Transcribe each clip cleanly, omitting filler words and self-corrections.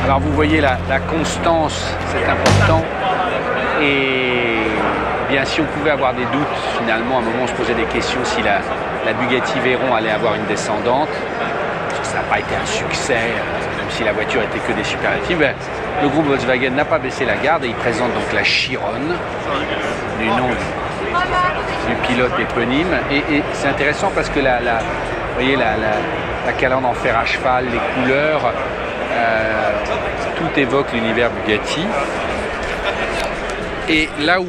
Alors vous voyez la constance, c'est important. Et bien si on pouvait avoir des doutes, finalement à un moment on se posait des questions si la Bugatti Veyron allait avoir une descendante. Ça n'a pas été un succès, même si la voiture était que des superlatifs. Le groupe Volkswagen n'a pas baissé la garde et il présente donc la Chiron, du nom du pilote éponyme. Et c'est intéressant parce que vous voyez la calandre en fer à cheval, les couleurs, tout évoque l'univers Bugatti. Et là où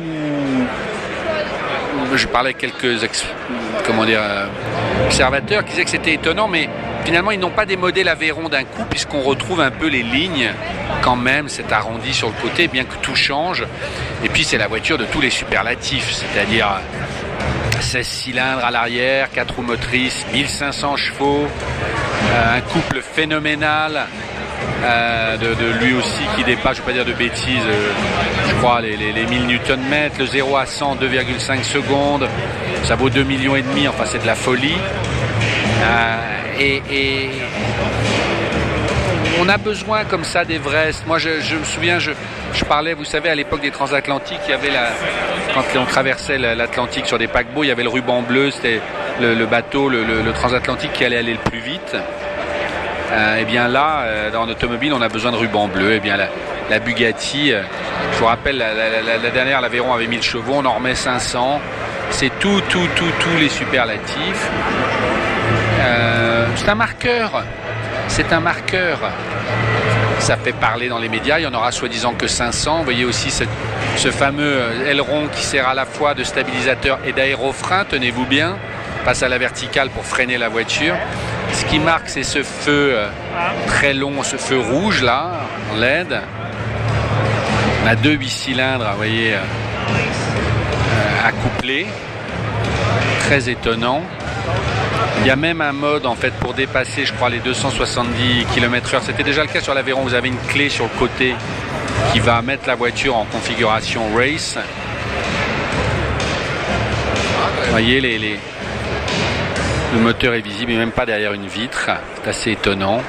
je parlais avec quelques observateurs qui disaient que c'était étonnant, mais finalement ils n'ont pas démodé la Veyron d'un coup, puisqu'on retrouve un peu les lignes quand même, cet arrondi sur le côté, bien que tout change. Et puis c'est la voiture de tous les superlatifs, c'est-à-dire 16 cylindres à l'arrière, 4 roues motrices, 1500 chevaux, un couple phénoménal. De lui aussi qui dépasse, je ne vais pas dire de bêtises, je crois les 1000 Nm, le 0 à 100 2,5 secondes, ça vaut 2,5 millions, enfin c'est de la folie. Et on a besoin comme ça d'Everest. Moi je me souviens, je parlais, vous savez, à l'époque des transatlantiques, il y avait quand on traversait l'Atlantique sur des paquebots, il y avait le ruban bleu, c'était le bateau, le transatlantique qui allait aller le plus vite. Et bien là, dans l'automobile, on a besoin de ruban bleu. Et bien la Bugatti, je vous rappelle, la dernière, la Veyron avait 1000 chevaux, on en remet 500. C'est tous les superlatifs. C'est un marqueur. C'est un marqueur. Ça fait parler dans les médias. Il y en aura soi-disant que 500. Vous voyez aussi ce fameux aileron qui sert à la fois de stabilisateur et d'aérofrein. Tenez-vous bien. Passe à la verticale pour freiner la voiture. Ce qui marque, c'est ce feu très long, ce feu rouge là, en LED. On a 2 8 cylindres, vous voyez, accouplés. Très étonnant. Il y a même un mode en fait pour dépasser, je crois, les 270 km/h. C'était déjà le cas sur la Veyron. Vous avez une clé sur le côté qui va mettre la voiture en configuration race. Vous voyez le moteur est visible, mais même pas derrière une vitre. C'est assez étonnant.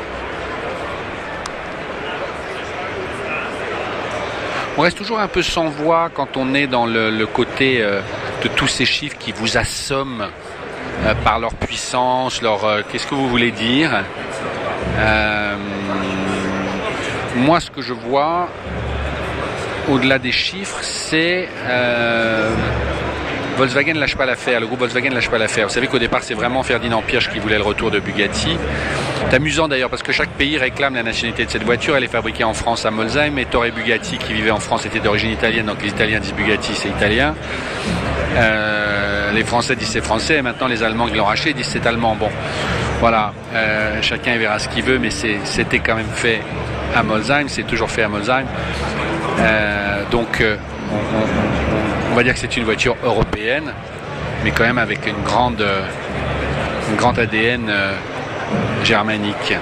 On reste toujours un peu sans voix quand on est dans le côté de tous ces chiffres qui vous assomment par leur puissance, qu'est-ce que vous voulez dire. Moi, ce que je vois, au-delà des chiffres, c'est... Volkswagen ne lâche pas l'affaire, le groupe Volkswagen ne lâche pas l'affaire. Vous savez qu'au départ, c'est vraiment Ferdinand Piëch qui voulait le retour de Bugatti. C'est amusant d'ailleurs parce que chaque pays réclame la nationalité de cette voiture. Elle est fabriquée en France à Molsheim, et Ettore Bugatti, qui vivait en France, était d'origine italienne, donc les Italiens disent Bugatti, c'est italien. Les Français disent c'est français, et maintenant les Allemands qui l'ont racheté disent c'est allemand. Bon, voilà, chacun verra ce qu'il veut, mais c'était quand même fait à Molsheim, c'est toujours fait à Molsheim. Donc on va dire que c'est une voiture européenne, mais quand même avec une grande ADN germanique.